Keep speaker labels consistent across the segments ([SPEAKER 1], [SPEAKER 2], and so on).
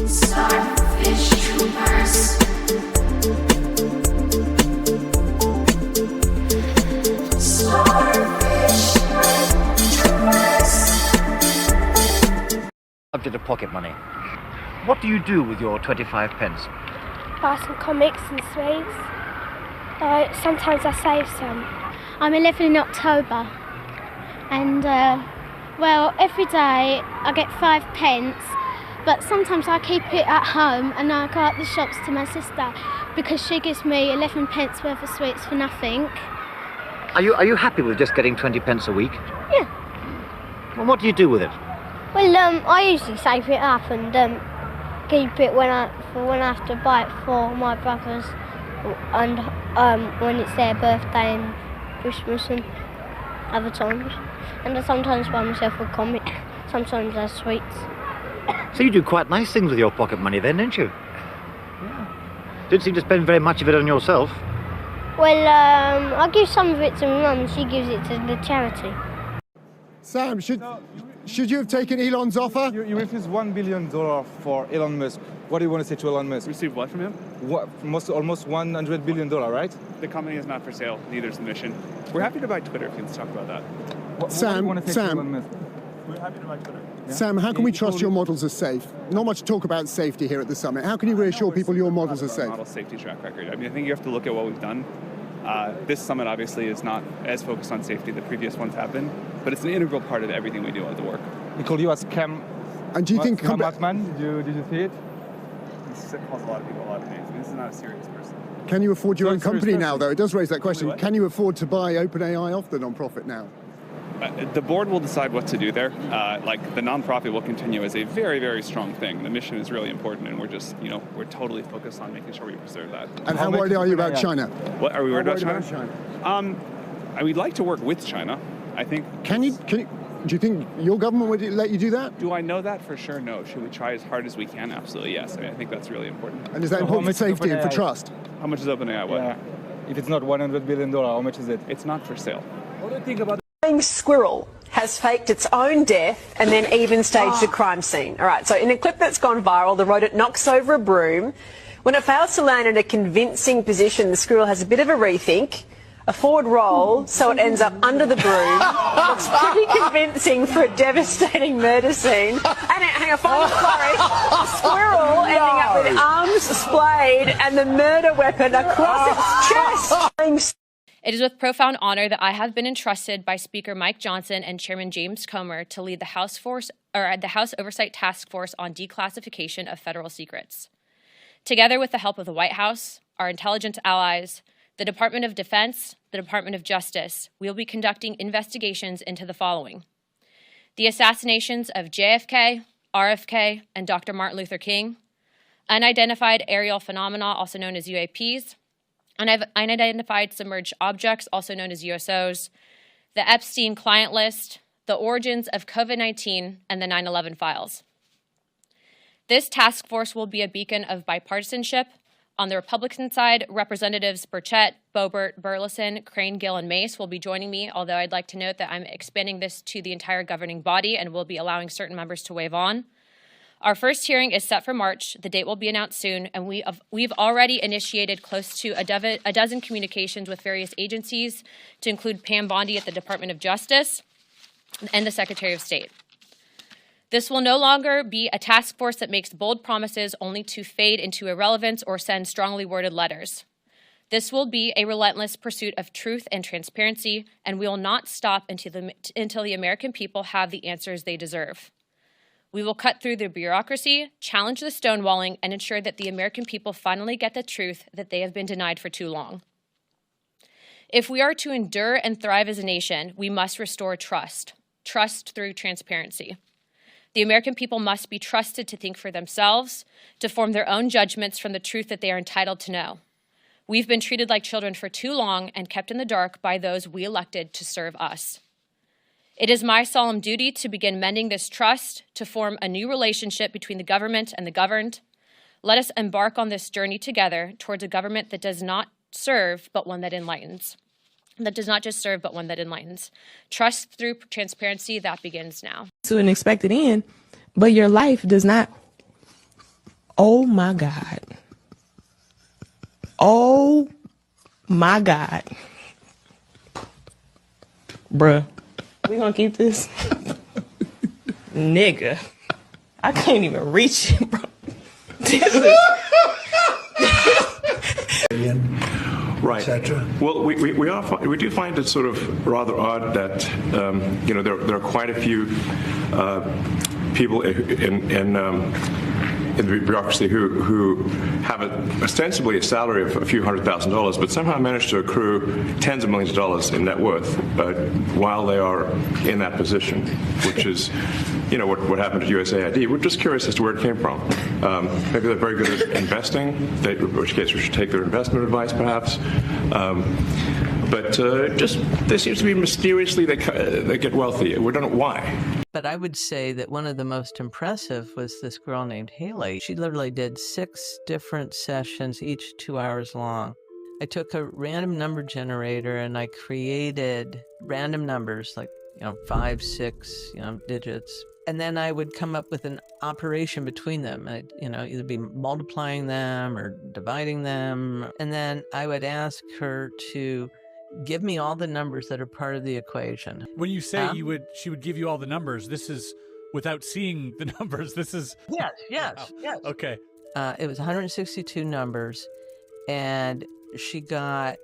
[SPEAKER 1] Starfish troopers. Starfish troopers.
[SPEAKER 2] Subject of pocket money. What do you do with your 25 pence?
[SPEAKER 3] Buy some comics and sweets. Sometimes I save some. I'm 11 in October, and every day I get 5 pence, but sometimes I keep it at home and I go up the shops to my sister because she gives me 11 pence worth of sweets for nothing.
[SPEAKER 2] Are you happy with just getting 20 pence a week?
[SPEAKER 3] Yeah.
[SPEAKER 2] Well, what do you do with it?
[SPEAKER 3] Well, I usually save it up and keep it when I have to buy it for my brothers, and when it's their birthday and Christmas and other times. And I sometimes buy myself a comic, sometimes I sweets.
[SPEAKER 2] So you do quite nice things with your pocket money then, don't you? Yeah. Didn't seem to spend very much of it on yourself.
[SPEAKER 3] Well, I give some of it to my mum and she gives it to the charity.
[SPEAKER 4] Sam, should you have taken Elon's offer?
[SPEAKER 5] You refused $1 billion for Elon Musk. What do you want to say to Elon Musk?
[SPEAKER 6] Received what from him?
[SPEAKER 5] Almost $100 billion, right?
[SPEAKER 6] The company is not for sale, neither is the mission. We're happy to buy Twitter if you want to talk about that.
[SPEAKER 5] What do you want to say to Elon Musk?
[SPEAKER 6] We're happy to buy Twitter.
[SPEAKER 4] Yeah? Sam, how can we trust your models are safe? Not much talk about safety here at the summit. How can you reassure people your models are safe?
[SPEAKER 6] Model safety track record. I mean, I think you have to look at what we've done. This summit obviously is not as focused on safety. The previous ones have been, but it's an integral part of everything we do at the work.
[SPEAKER 5] He called you a scam.
[SPEAKER 4] And do you think
[SPEAKER 5] man? Did you see it?
[SPEAKER 6] This calls a lot of people a lot of names. This is not a serious person.
[SPEAKER 4] Can you afford your own company now, though? It does raise that question. Can you afford to buy OpenAI off the non-profit now?
[SPEAKER 6] The board will decide what to do there. The non-profit will continue as a very, very strong thing. The mission is really important, and we're just, we're totally focused on making sure we preserve that.
[SPEAKER 4] And how worried are you about China?
[SPEAKER 6] What are we worried about China? We'd like to work with China. I think.
[SPEAKER 4] Do you think your government would let you do that?
[SPEAKER 6] Do I know that for sure? No. Should we try as hard as we can? Absolutely, yes. I mean, I think that's really important.
[SPEAKER 4] And is that important for safety and for trust?
[SPEAKER 6] How much is OpenAI? What?
[SPEAKER 5] Yeah. If it's not $100 billion, how much is it?
[SPEAKER 6] It's not for sale.
[SPEAKER 5] What do you think about
[SPEAKER 7] Squirrel has faked its own death and then even staged a crime scene. All right, so in a clip that's gone viral, the rodent knocks over a broom. When it fails to land in a convincing position, the squirrel has a bit of a rethink, a forward roll, so it ends up under the broom. It's pretty convincing for a devastating murder scene. And hang on, final story. The squirrel ending up with arms splayed and the murder weapon across its chest.
[SPEAKER 8] It is with profound honor that I have been entrusted by Speaker Mike Johnson and Chairman James Comer to lead the House Oversight Task Force on Declassification of Federal Secrets. Together with the help of the White House, our intelligence allies, the Department of Defense, the Department of Justice, we will be conducting investigations into the following: the assassinations of JFK, RFK, and Dr. Martin Luther King, unidentified aerial phenomena, also known as UAPs, unidentified submerged objects, also known as USOs, the Epstein client list, the origins of COVID-19, and the 9/11 files. This task force will be a beacon of bipartisanship. On the Republican side, Representatives Burchett, Boebert, Burleson, Crane, Gill, and Mace will be joining me, although I'd like to note that I'm expanding this to the entire governing body and will be allowing certain members to waive on. Our first hearing is set for March. The date will be announced soon, and we've already initiated close to a dozen communications with various agencies, to include Pam Bondi at the Department of Justice and the Secretary of State. This will no longer be a task force that makes bold promises only to fade into irrelevance or send strongly worded letters. This will be a relentless pursuit of truth and transparency, and we will not stop until the American people have the answers they deserve. We will cut through the bureaucracy, challenge the stonewalling, and ensure that the American people finally get the truth that they have been denied for too long. If we are to endure and thrive as a nation, we must restore trust through transparency. The American people must be trusted to think for themselves, to form their own judgments from the truth that they are entitled to know. We've been treated like children for too long and kept in the dark by those we elected to serve us. It is my solemn duty to begin mending this trust, to form a new relationship between the government and the governed. Let us embark on this journey together towards a government that does not serve, but one that enlightens. That does not just serve, but one that enlightens. Trust through transparency, that begins now.
[SPEAKER 9] To an expected end, but your life does not Oh my God. Oh my God. Bruh, we gonna keep this? Nigga, I can't even reach it, bro. This is...
[SPEAKER 10] Right. Well, we do find it sort of rather odd that there are quite a few people in the bureaucracy who have ostensibly a salary of a few $100,000, but somehow manage to accrue tens of millions of dollars in net worth while they are in that position, which is, what happened to USAID. We're just curious as to where it came from. Maybe they're very good at investing, in which case we should take their investment advice, perhaps. But just there seems to be mysteriously they get wealthy. We don't know why.
[SPEAKER 11] But I would say that one of the most impressive was this girl named Haley. She literally did 6 different sessions, each 2 hours long. I took a random number generator and I created random numbers, like 5, 6, digits. And then I would come up with an operation between them. I'd, either be multiplying them or dividing them. And then I would ask her to give me all the numbers that are part of the equation.
[SPEAKER 12] When you say she would give you all the numbers, this is without seeing the numbers. This is...
[SPEAKER 11] Yes.
[SPEAKER 12] Okay.
[SPEAKER 11] It was 162 numbers, and she got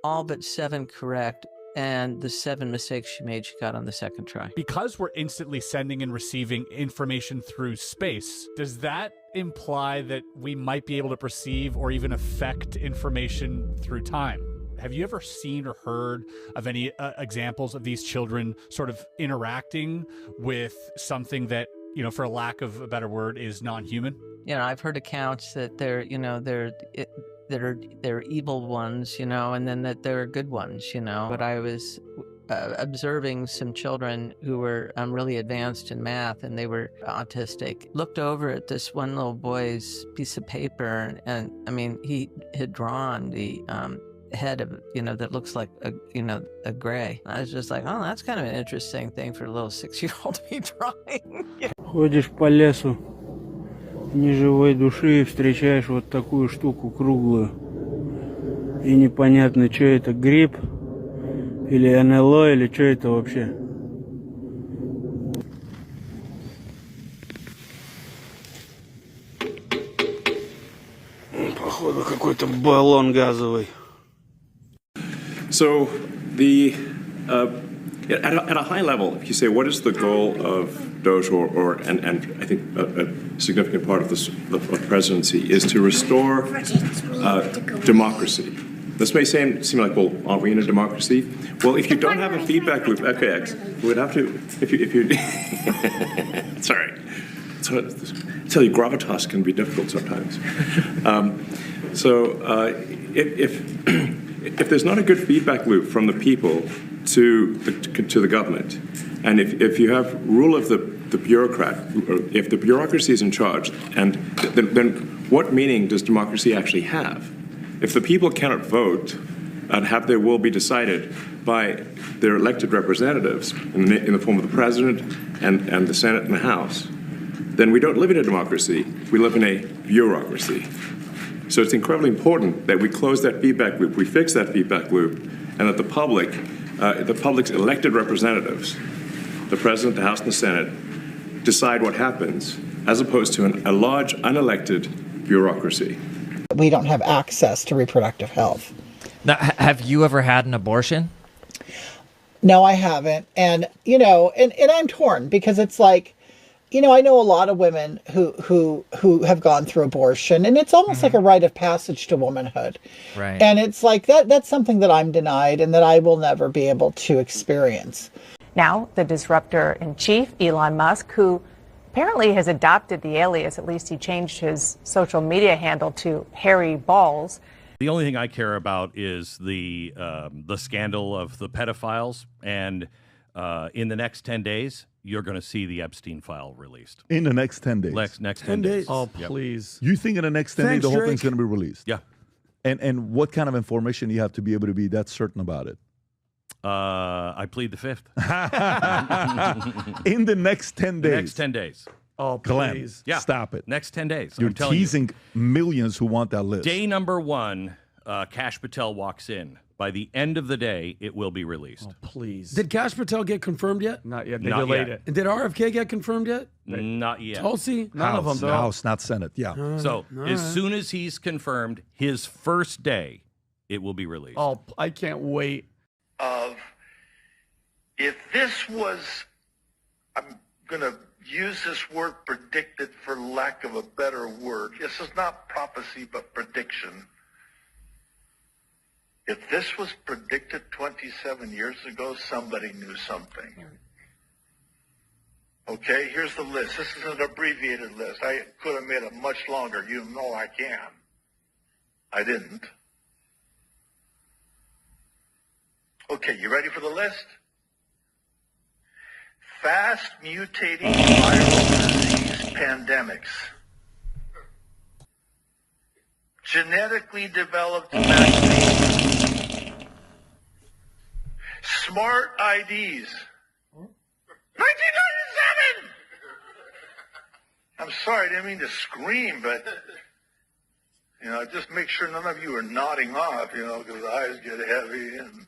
[SPEAKER 11] all but 7 correct, and the 7 mistakes she made, she got on the second try.
[SPEAKER 12] Because we're instantly sending and receiving information through space, does that imply that we might be able to perceive or even affect information through time? Have you ever seen or heard of any examples of these children sort of interacting with something that, for a lack of a better word, is non-human?
[SPEAKER 11] I've heard accounts that they're evil ones, and then that there are good ones, But I was observing some children who were really advanced in math, and they were autistic. Looked over at this one little boy's piece of paper, and he had drawn the head of, that looks like a gray. I was just like, oh, that's kind of an interesting thing for a little 6-year-old to be drawing.
[SPEAKER 13] Ходишь по лесу неживой души и встречаешь вот такую штуку круглую. И непонятно, что это, гриб или НЛО, или что это вообще. Походу какой-то баллон газовый.
[SPEAKER 10] So at a high level, if you say what is the goal of Doge, and I think a significant part of the presidency is to restore democracy. This may seem like, well, aren't we in a democracy? Well, if you don't have a feedback loop, okay, X, we would have to, if you sorry. So, I tell you, gravitas can be difficult sometimes. If there's not a good feedback loop from the people to the government, and if you have rule of the bureaucrat, if the bureaucracy is in charge, and then what meaning does democracy actually have? If the people cannot vote and have their will be decided by their elected representatives in the form of the president and the Senate and the House, then we don't live in a democracy, we live in a bureaucracy. So it's incredibly important that we close that feedback loop, we fix that feedback loop, and that the public's elected representatives, the President, the House, and the Senate, decide what happens, as opposed to a large, unelected bureaucracy.
[SPEAKER 14] We don't have access to reproductive health.
[SPEAKER 15] Now, have you ever had an abortion?
[SPEAKER 14] No, I haven't. And, and I'm torn because it's like, I know a lot of women who have gone through abortion, and it's almost like a rite of passage to womanhood.
[SPEAKER 15] Right.
[SPEAKER 14] And it's like that's something that I'm denied and that I will never be able to experience.
[SPEAKER 16] Now, the disruptor-in-chief, Elon Musk, who apparently has adopted the alias, at least he changed his social media handle to Harry Balls.
[SPEAKER 17] The only thing I care about is the scandal of the pedophiles, and in the next 10 days, you're going to see the Epstein file released.
[SPEAKER 18] In the next 10 days?
[SPEAKER 17] Next 10 days.
[SPEAKER 18] Oh,
[SPEAKER 17] Yep.
[SPEAKER 18] please. You think in the next 10 days the whole thing's going to be released?
[SPEAKER 17] Yeah.
[SPEAKER 18] And what kind of information you have to be able to be that certain about it?
[SPEAKER 17] I plead the fifth.
[SPEAKER 18] In the next 10 days?
[SPEAKER 17] The next 10 days.
[SPEAKER 19] Oh,
[SPEAKER 18] Glenn,
[SPEAKER 19] please.
[SPEAKER 17] Yeah.
[SPEAKER 18] stop it.
[SPEAKER 17] Next 10 days.
[SPEAKER 18] You're
[SPEAKER 17] I'm telling you.
[SPEAKER 18] teasing millions who want that list.
[SPEAKER 17] Day number 1, Kash Patel walks in. By the end of the day, it will be released.
[SPEAKER 19] Please.
[SPEAKER 20] Did Kash Patel get confirmed yet?
[SPEAKER 19] Not yet. They
[SPEAKER 17] Not
[SPEAKER 19] delayed
[SPEAKER 17] yet.
[SPEAKER 19] it.
[SPEAKER 20] And did RFK get confirmed yet?
[SPEAKER 17] Not yet.
[SPEAKER 20] Tulsi?
[SPEAKER 19] None of them.
[SPEAKER 18] House, not Senate. Yeah.
[SPEAKER 17] So
[SPEAKER 20] All
[SPEAKER 17] as
[SPEAKER 20] right.
[SPEAKER 17] soon as he's confirmed, his first day, it will be released.
[SPEAKER 19] Oh, I can't wait.
[SPEAKER 21] If this was, I'm going to use this word predicted for lack of a better word. This is not prophecy, but prediction. If this was predicted 27 years ago, somebody knew something. Okay, here's the list. This is an abbreviated list. I could have made it much longer. You know I can. I didn't. Okay, you ready for the list? Fast mutating viral disease pandemics. Genetically developed vaccines. Smart IDs. 1997! I'm sorry, I didn't mean to scream, but, just make sure none of you are nodding off, because the eyes get heavy and...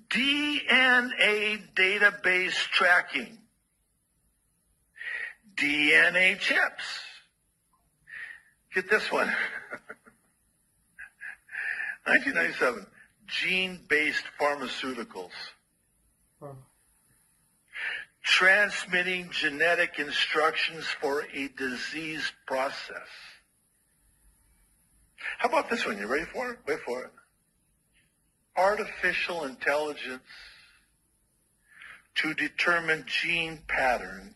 [SPEAKER 21] DNA database tracking. DNA chips. Get this one. 1997. Gene-based pharmaceuticals. Transmitting genetic instructions for a disease process. How about this one? You ready for it? Wait for it. Artificial intelligence to determine gene patterns.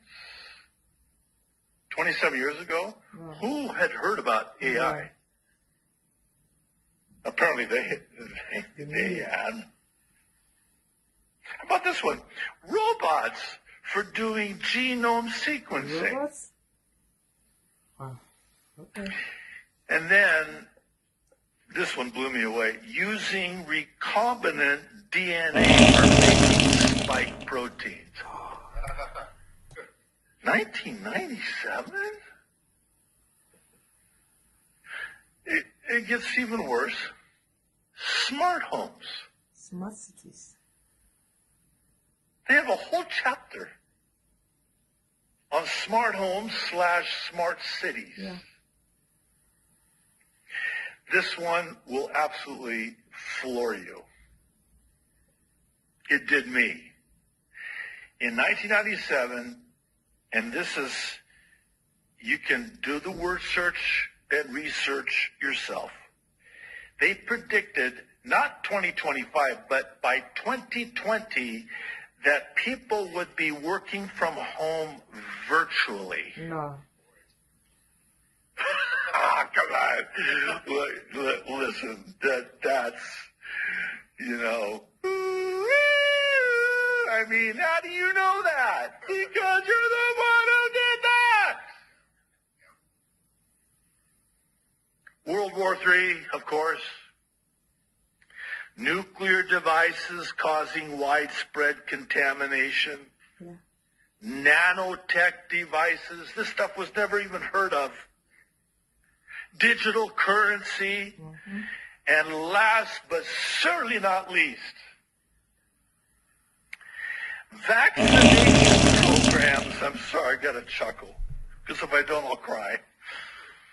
[SPEAKER 21] 27 years ago, who had heard about AI? Apparently they had. How about this one? Robots for doing genome sequencing.
[SPEAKER 9] Robots? Wow. Okay.
[SPEAKER 21] And then this one blew me away. Using recombinant DNA for making spike proteins. 1997? It gets even worse. Smart homes.
[SPEAKER 9] Smart cities.
[SPEAKER 21] They have a whole chapter on smart homes / smart cities.
[SPEAKER 9] Yeah.
[SPEAKER 21] This one will absolutely floor you. It did me. In 1997, and this is, you can do the word search and research yourself. They predicted, not 2025, but by 2020, that people would be working from home virtually.
[SPEAKER 9] No.
[SPEAKER 21] Come on. Listen, that's, I mean, how do you know that? Because you're the one who did that. World War III, of course. Nuclear devices causing widespread contamination.
[SPEAKER 9] Yeah.
[SPEAKER 21] Nanotech devices. This stuff was never even heard of. Digital currency.
[SPEAKER 9] Mm-hmm.
[SPEAKER 21] And last but certainly not least, vaccination programs. I'm sorry, I got to chuckle, because if I don't, I'll cry.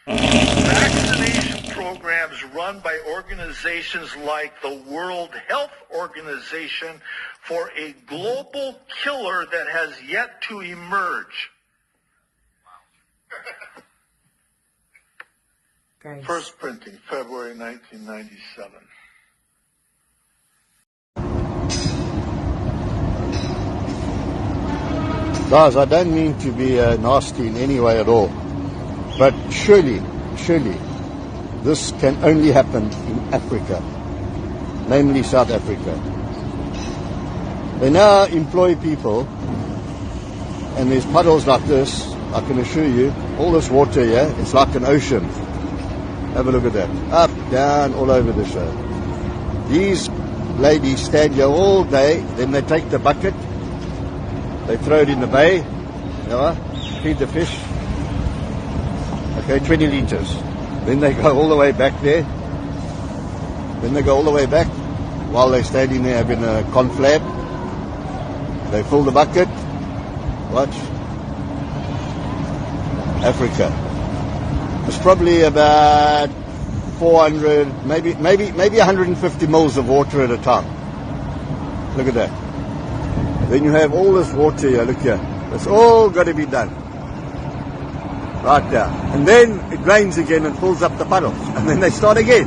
[SPEAKER 21] Vaccination programs run by organizations like the World Health Organization for a global killer that has yet to emerge.
[SPEAKER 9] Guys.
[SPEAKER 21] First printing, February 1997.
[SPEAKER 22] Guys, I don't mean to be nasty in any way at all, but surely, this can only happen in Africa, namely South Africa. They now employ people, and there's puddles like this, I can assure you, all this water here, it's like an ocean. Have a look at that. Up, down, all over the show. These ladies stand here all day, then they take the bucket, they throw it in the bay, you know, feed the fish. Okay, 20 litres. Then they go all the way back there. Then they go all the way back while they're standing there having a conflab. They fill the bucket. Watch. Africa. It's probably about 400, maybe 150 mils of water at a time. Look at that. Then you have all this water here, look here. It's all got to be done. Right there. And then it rains again and fills up the puddles. And then they start again.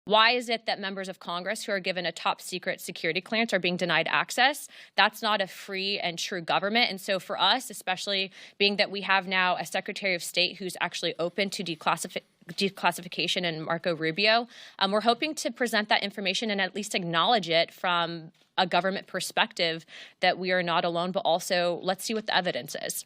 [SPEAKER 8] Why is it that members of Congress who are given a top secret security clearance are being denied access? That's not a free and true government. And so for us, especially being that we have now a Secretary of State who's actually open to declassification in Marco Rubio, we're hoping to present that information and at least acknowledge it from a government perspective that we are not alone, but also let's see what the evidence is.